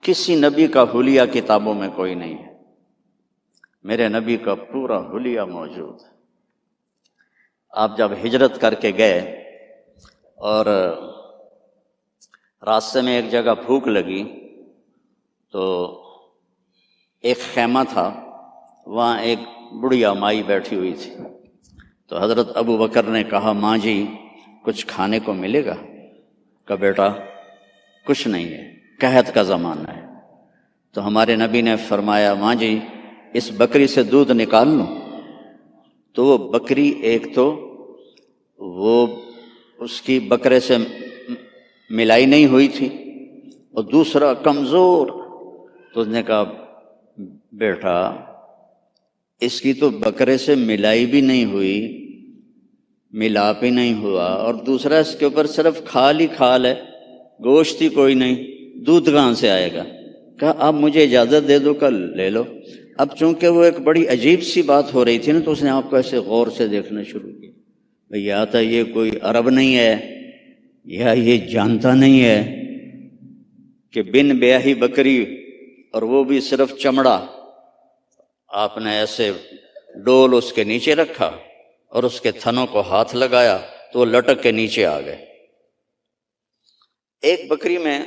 کسی نبی کا حلیہ کتابوں میں کوئی نہیں ہے، میرے نبی کا پورا حلیہ موجود ہے۔ آپ جب ہجرت کر کے گئے اور راستے میں ایک جگہ بھوک لگی تو ایک خیمہ تھا، وہاں ایک بڑھیا مائی بیٹھی ہوئی تھی، تو حضرت ابو بکر نے کہا ماں جی کچھ کھانے کو ملے گا؟ کہا بیٹا کچھ نہیں ہے، قحط کا زمانہ ہے۔ تو ہمارے نبی نے فرمایا ماں جی اس بکری سے دودھ نکال لوں؟ تو وہ بکری ایک تو وہ اس کی بکرے سے ملائی نہیں ہوئی تھی، اور دوسرا کمزور، تو اس نے کہا بیٹا اس کی تو بکرے سے ملائی بھی نہیں ہوئی، ملاپ ہی نہیں ہوا، اور دوسرا اس کے اوپر صرف کھال ہی کھال ہے، گوشت ہی کوئی نہیں، دودھ کہاں سے آئے گا؟ کہا اب مجھے اجازت دے دو کل لے لو۔ اب چونکہ وہ ایک بڑی عجیب سی بات ہو رہی تھی نا، تو اس نے آپ کو ایسے غور سے دیکھنا شروع کیا، یا تو یہ کوئی عرب نہیں ہے، یا یہ جانتا نہیں ہے کہ بن بیاہی بکری، اور وہ بھی صرف چمڑا، آپ نے ایسے ڈول اس کے نیچے رکھا اور اس کے تھنوں کو ہاتھ لگایا تو وہ لٹک کے نیچے آ گئے۔ ایک بکری میں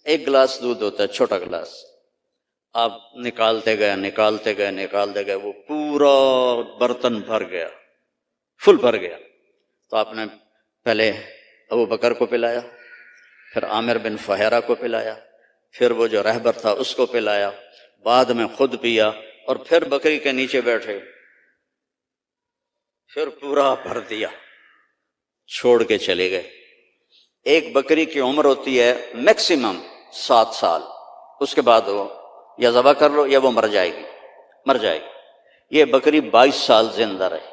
ایک گلاس دودھ ہوتا ہے، چھوٹا گلاس، آپ نکالتے گئے، وہ پورا برتن بھر گیا، فل بھر گیا۔ تو آپ نے پہلے ابو بکر کو پلایا، پھر عامر بن فہیرہ کو پلایا، پھر وہ جو رہبر تھا اس کو پلایا، بعد میں خود پیا، اور پھر بکری کے نیچے بیٹھے، پھر پورا بھر دیا، چھوڑ کے چلے گئے۔ ایک بکری کی عمر ہوتی ہے میکسیمم 7 سال، اس کے بعد وہ یا ذبح کر لو یا وہ مر جائے گی۔ یہ بکری 22 سال زندہ رہی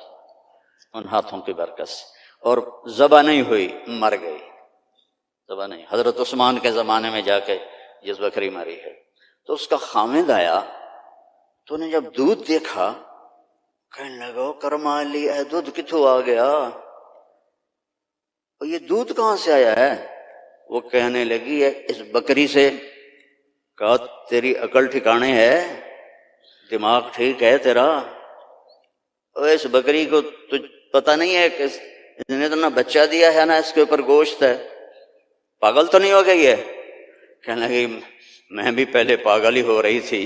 ان ہاتھوں کی برکت سے، اور ذبح نہیں ہوئی، مر گئی، ذبح نہیں۔ حضرت عثمان کے زمانے میں جا کے جس بکری مری ہے، تو اس کا خامد آیا، تو انہیں جب دودھ دیکھا کہنے لگا کرما لی ہے، دودھ کتوں آ گیا، اور یہ دودھ کہاں سے آیا ہے؟ وہ کہنے لگی ہے اس بکری سے۔ کہا تیری عقل ٹھکانے ہے، دماغ ٹھیک ہے تیرا؟ اور اس بکری کو تجھ پتہ نہیں ہے کہ اس نے تو نہ بچہ دیا ہے نہ اس کے اوپر گوشت ہے، پاگل تو نہیں ہو گئی ہے؟ کہنے لگی میں بھی پہلے پاگل ہی ہو رہی تھی۔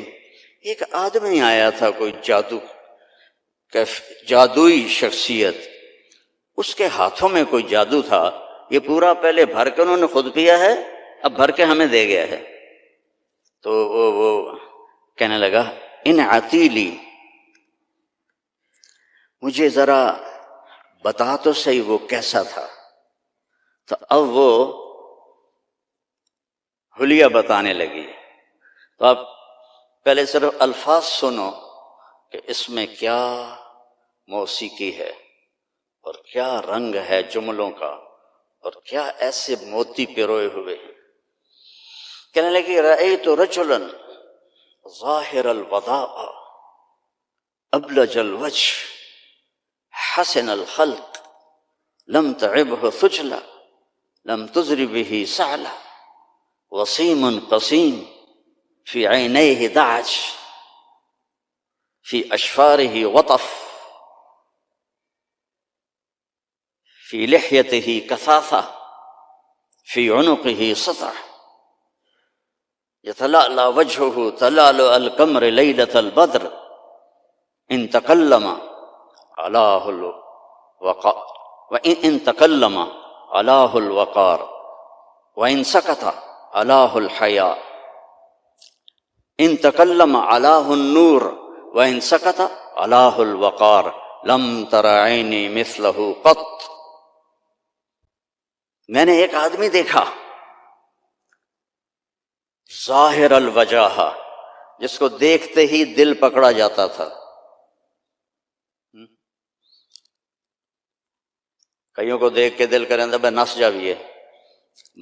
ایک آدمی آیا تھا، کوئی جادوئی شخصیت، اس کے ہاتھوں میں کوئی جادو تھا، یہ پورا پہلے بھر کے انہوں نے خود پیا ہے، اب بھر کے ہمیں دے گیا ہے۔ تو وہ کہنے لگا ان عتیلی، مجھے ذرا بتا تو صحیح وہ کیسا تھا۔ تو اب وہ حلیہ بتانے لگی۔ تو آپ پہلے صرف الفاظ سنو کہ اس میں کیا موسیقی ہے، اور کیا رنگ ہے جملوں کا، اور کیا ایسے موتی پروئے ہوئے ہیں۔ کہنے لگی رأیت رجلا ظاہر الوداع ابلج الوجه حسن الخلق لم تعبه ثجلا لم تزر به سعلا وسيم قسيم في عينيه دعج في أشفاره وطف في لحيته كثافة في عنقه سطع يتلألأ وجهه تلألؤ القمر ليلة البدر إن تكلم علاه الوقار وإن تكلم علاه الوقار وإن سكت علاه الحياء إن تكلم علاه النور وإن سكت علاه الوقار لم تر عيني مثله قط۔ میں نے ایک آدمی دیکھا ظاہر الوجاہ، جس کو دیکھتے ہی دل پکڑا جاتا تھا۔ کئیوں کو دیکھ کے دل کریں بھائی نس جاویے۔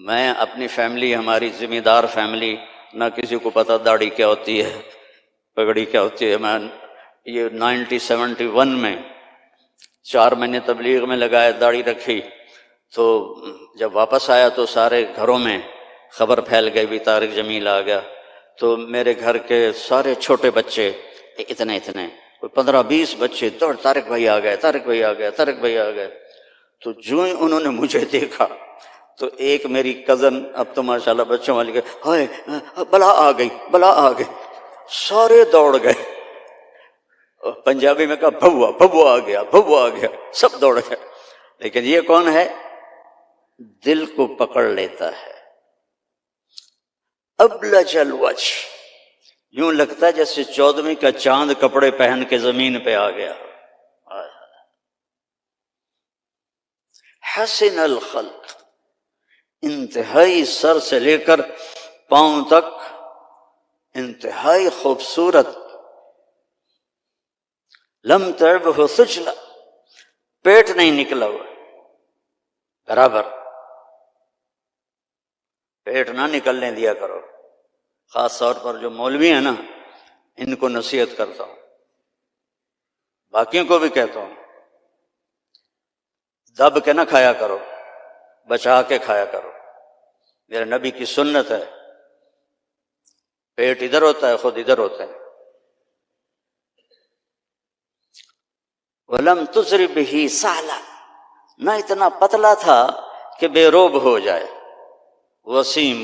میں اپنی فیملی، ہماری ذمہ دار فیملی، نہ کسی کو پتہ داڑھی کیا ہوتی ہے، پگڑی کیا ہوتی ہے۔ میں یہ 1971 میں 4 مہینے تبلیغ میں لگائے، داڑھی رکھی، تو جب واپس آیا تو سارے گھروں میں خبر پھیل گئی بھی طارق جمیل آ گیا۔ تو میرے گھر کے سارے چھوٹے بچے اتنے کوئی 15-20 بچے دوڑ، طارق بھائی آ گئے، طارق بھائی آ گئے، طارق بھائی آ گئے۔ تو جو ہی انہوں نے مجھے دیکھا تو ایک میری کزن، اب تو ماشاءاللہ بچوں والی، کہ ہائے بلا آ گئی، بلا آ گئی، سارے دوڑ گئے۔ پنجابی میں کہا بھوا بھوا آ گیا، بھوا آ گیا، سب دوڑ گئے۔ لیکن یہ کون ہے؟ دل کو پکڑ لیتا ہے۔ ابلج الوجہ، یوں لگتا ہے جیسے 14ویں کا چاند کپڑے پہن کے زمین پہ آ گیا۔ حسن الخلق، انتہائی سر سے لے کر پاؤں تک انتہائی خوبصورت۔ لم تعبہ سجلا، پیٹ نہیں نکلا ہوا، برابر۔ پیٹ نہ نکلنے دیا کرو، خاص طور پر جو مولوی ہیں نا، ان کو نصیحت کرتا ہوں، باقیوں کو بھی کہتا ہوں، دب کے نہ کھایا کرو، بچا کے کھایا کرو۔ میرے نبی کی سنت ہے، پیٹ ادھر ہوتا ہے، خود ادھر ہوتا ہے۔ وَلَمْ تُسْرِ بِهِ سَهْلًا، نہ اتنا پتلا تھا کہ بے روب ہو جائے۔ وسیم،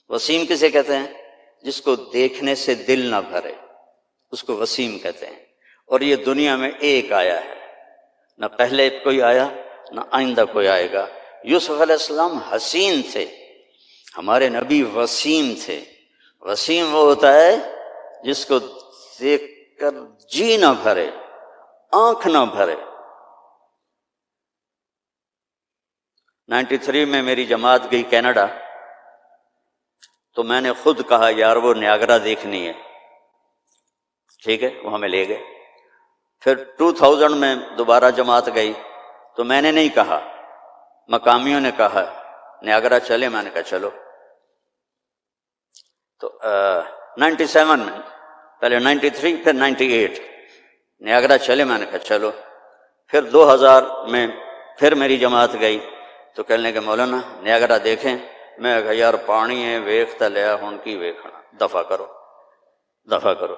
وسیم کسے کہتے ہیں؟ جس کو دیکھنے سے دل نہ بھرے، اس کو وسیم کہتے ہیں۔ اور یہ دنیا میں ایک آیا ہے، نہ پہلے کوئی آیا نہ آئندہ کوئی آئے گا۔ یوسف علیہ السلام حسین تھے، ہمارے نبی وسیم تھے۔ وسیم وہ ہوتا ہے جس کو دیکھ کر جی نہ بھرے، آنکھ نہ بھرے۔ 93 میں میری جماعت گئی کینیڈا، تو میں نے خود کہا یار وہ نیاگرا دیکھنی ہے، ٹھیک ہے، وہ ہمیں لے گئے۔ پھر 2000 میں دوبارہ جماعت گئی تو میں نے نہیں کہا، مقامیوں نے کہا نیاگرا چلے، میں نے کہا چلو۔ تو 97 میں، پہلے 93 پھر 98، نیاگرا چلے، میں نے کہا چلو۔ پھر 2000 میں پھر میری جماعت گئی تو کہنے لگے مولانا نیاگرا دیکھیں۔ میں کہا یار پانی ہے، ویکھ تا لیا، ہن کی ویکھنا، دفع کرو دفع کرو۔